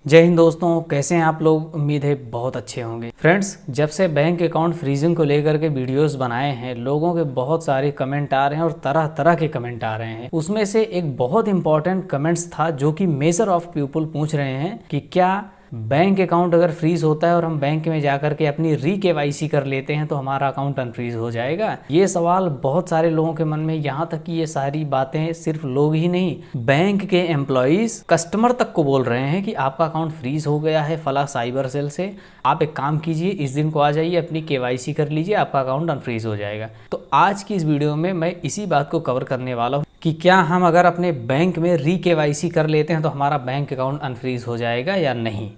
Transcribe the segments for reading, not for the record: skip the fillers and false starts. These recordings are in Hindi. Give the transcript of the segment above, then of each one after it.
जय हिंद दोस्तों, कैसे हैं आप लोग। उम्मीद है बहुत अच्छे होंगे। फ्रेंड्स, जब से बैंक अकाउंट फ्रीजिंग को लेकर के वीडियोस बनाए हैं, लोगों के बहुत सारे कमेंट आ रहे हैं और तरह तरह के कमेंट आ रहे हैं। उसमें से एक बहुत इंपॉर्टेंट कमेंट्स था जो कि मेजर ऑफ पीपल पूछ रहे हैं कि क्या बैंक अकाउंट अगर फ्रीज होता है और हम बैंक में जाकर के अपनी री-केवाईसी कर लेते हैं तो हमारा अकाउंट अनफ्रीज हो जाएगा। ये सवाल बहुत सारे लोगों के मन में, यहाँ तक कि ये सारी बातें सिर्फ लोग ही नहीं, बैंक के एम्प्लॉइज कस्टमर तक को बोल रहे हैं कि आपका अकाउंट फ्रीज हो गया है फला साइबर सेल से, आप एक काम कीजिए, इस दिन को आ जाइए, अपनी केवाईसी कर लीजिए, आपका अकाउंट अनफ्रीज हो जाएगा। तो आज की इस वीडियो में मैं इसी बात को कवर करने वाला हूँ कि क्या हम अगर अपने बैंक में री-केवाईसी कर लेते हैं तो हमारा बैंक अकाउंट अनफ्रीज हो जाएगा या नहीं।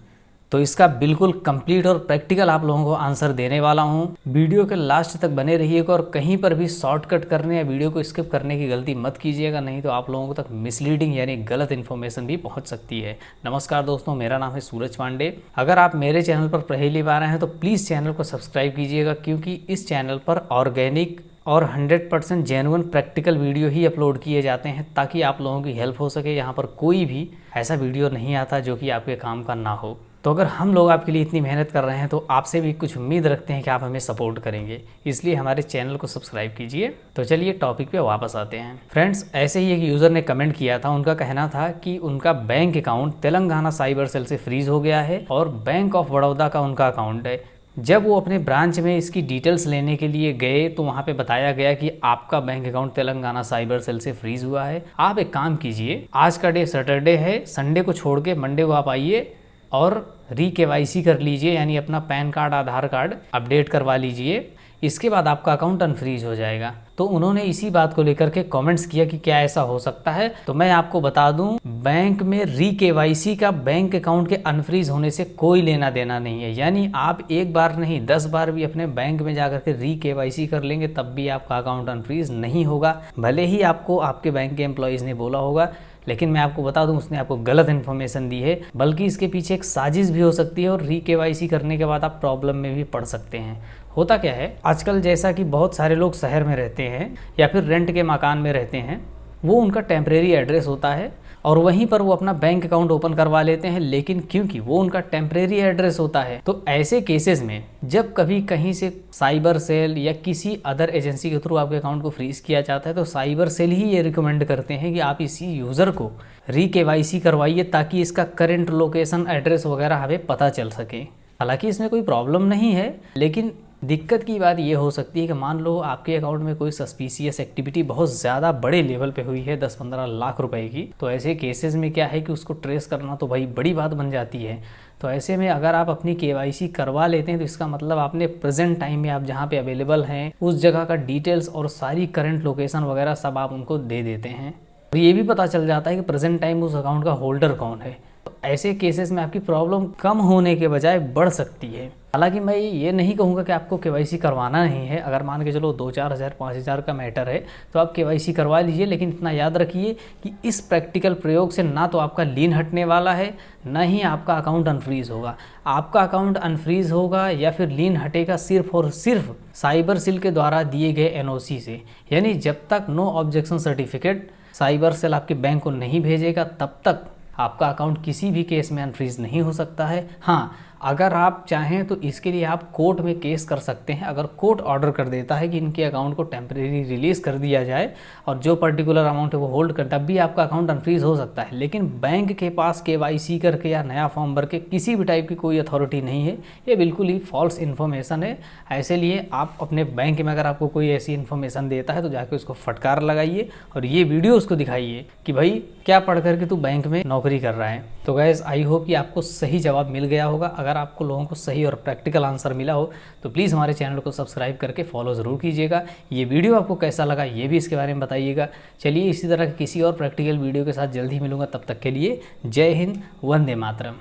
तो इसका बिल्कुल कंप्लीट और प्रैक्टिकल आप लोगों को आंसर देने वाला हूं। वीडियो के लास्ट तक बने रहिएगा और कहीं पर भी शॉर्टकट करने या वीडियो को स्किप करने की गलती मत कीजिएगा, नहीं तो आप लोगों तक मिसलीडिंग यानी गलत इन्फॉर्मेशन भी पहुंच सकती है। नमस्कार दोस्तों, मेरा नाम है सूरज पांडे। अगर आप मेरे चैनल पर पहली बार आए हैं तो प्लीज़ चैनल को सब्सक्राइब कीजिएगा, क्योंकि इस चैनल पर ऑर्गेनिक और 100% जेन्युइन प्रैक्टिकल वीडियो ही अपलोड किए जाते हैं ताकि आप लोगों की हेल्प हो सके। यहाँ पर कोई भी ऐसा वीडियो नहीं आता जो कि आपके काम का ना हो। तो अगर हम लोग आपके लिए इतनी मेहनत कर रहे हैं तो आपसे भी कुछ उम्मीद रखते हैं कि आप हमें सपोर्ट करेंगे, इसलिए हमारे चैनल को सब्सक्राइब कीजिए। तो चलिए टॉपिक पे वापस आते हैं। फ्रेंड्स, ऐसे ही एक यूज़र ने कमेंट किया था। उनका कहना था कि उनका bank account Telangana cyber cell से फ्रीज हो गया है और बैंक ऑफ बड़ौदा का उनका अकाउंट है। जब वो अपने ब्रांच में इसकी डिटेल्स लेने के लिए गए तो वहाँ पे बताया गया कि आपका bank account Telangana cyber cell से फ्रीज हुआ है। आप एक काम कीजिए, आज का डे सैटरडे है, संडे को छोड़ के मंडे को आप आइए और री-केवाईसी कर लीजिए, यानी अपना पैन कार्ड, आधार कार्ड अपडेट करवा लीजिए। इसके बाद आपका अकाउंट अनफ्रीज हो जाएगा। तो उन्होंने इसी बात को लेकर के कमेंट्स किया कि क्या ऐसा हो सकता है। तो मैं आपको बता दूं, बैंक में री-केवाईसी का बैंक अकाउंट के अनफ्रीज होने से कोई लेना देना नहीं है। यानी आप एक बार नहीं 10 बार भी अपने बैंक में जाकर के री-केवाईसी कर लेंगे तब भी आपका अकाउंट अनफ्रीज नहीं होगा। भले ही आपको आपके बैंक के एम्प्लॉयज़ ने बोला होगा, लेकिन मैं आपको बता दूं उसने आपको गलत इन्फॉर्मेशन दी है, बल्कि इसके पीछे एक साजिश भी हो सकती है और री-केवाईसी करने के बाद आप प्रॉब्लम में भी पड़ सकते हैं। होता क्या है, आजकल जैसा कि बहुत सारे लोग शहर में रहते हैं या फिर रेंट के मकान में रहते हैं, वो उनका टेम्परेरी एड्रेस होता है और वहीं पर वो अपना बैंक अकाउंट ओपन करवा लेते हैं। लेकिन क्योंकि वो उनका टेम्परेरी एड्रेस होता है, तो ऐसे केसेस में जब कभी कहीं से साइबर सेल या किसी अदर एजेंसी के थ्रू आपके अकाउंट को फ्रीज किया जाता है तो साइबर सेल ही ये रिकमेंड करते हैं कि आप इसी यूज़र को री-केवाईसी करवाइए ताकि इसका करंट लोकेशन, एड्रेस वगैरह हमें पता चल सके। हालांकि इसमें कोई प्रॉब्लम नहीं है, लेकिन दिक्कत की बात ये हो सकती है कि मान लो आपके अकाउंट में कोई सस्पिशियस एक्टिविटी बहुत ज़्यादा बड़े लेवल पे हुई है, 10-15 लाख रुपए की। तो ऐसे केसेस में क्या है कि उसको ट्रेस करना तो भाई बड़ी बात बन जाती है। तो ऐसे में अगर आप अपनी केवाईसी करवा लेते हैं तो इसका मतलब आपने प्रेजेंट टाइम में आप जहाँ पे अवेलेबल हैं उस जगह का डिटेल्स और सारी करंट लोकेशन वगैरह सब आप उनको दे देते हैं। और ये भी पता चल जाता है कि प्रेजेंट टाइम उस अकाउंट का होल्डर कौन है। तो ऐसे केसेस में आपकी प्रॉब्लम कम होने के बजाय बढ़ सकती है। हालांकि मैं ये नहीं कहूँगा कि आपको केवाईसी करवाना नहीं है। अगर मान के चलो 2-4 हज़ार 5 हज़ार का मैटर है तो आप केवाईसी करवा लीजिए, लेकिन इतना याद रखिए कि इस प्रैक्टिकल प्रयोग से ना तो आपका लीन हटने वाला है, ना ही आपका अकाउंट अनफ्रीज होगा। आपका अकाउंट अनफ्रीज होगा या फिर लीन हटेगा सिर्फ और सिर्फ साइबर सेल के द्वारा दिए गए एनओसी से। यानी जब तक no objection certificate cyber cell आपके बैंक को नहीं भेजेगा तब तक आपका अकाउंट किसी भी केस में अनफ्रीज नहीं हो सकता है। हाँ, अगर आप चाहें तो इसके लिए आप कोर्ट में केस कर सकते हैं। अगर कोर्ट ऑर्डर कर देता है कि इनके अकाउंट को टेम्परेरी रिलीज़ कर दिया जाए और जो पर्टिकुलर अमाउंट है वो होल्ड कर, तब भी आपका अकाउंट अनफ्रीज हो सकता है। लेकिन बैंक के पास केवाईसी करके या नया फॉर्म भर के किसी भी टाइप की कोई अथॉरिटी नहीं है। ये बिल्कुल ही फॉल्स इन्फॉर्मेशन है। ऐसे लिए आप अपने बैंक में अगर आपको कोई ऐसी इन्फॉर्मेशन देता है तो जाके उसको फटकार लगाइए और ये वीडियो उसको दिखाइए कि भाई क्या पढ़ करके तू बैंक में नौकरी कर रहा है। तो गाइस, आई होप कि आपको सही जवाब मिल गया होगा। अगर आपको लोगों को सही और प्रैक्टिकल आंसर मिला हो तो प्लीज़ हमारे चैनल को सब्सक्राइब करके फॉलो ज़रूर कीजिएगा। ये वीडियो आपको कैसा लगा ये भी इसके बारे में बताइएगा। चलिए, इसी तरह किसी और प्रैक्टिकल वीडियो के साथ जल्द ही मिलूंगा। तब तक के लिए जय हिंद, वंदे मातरम।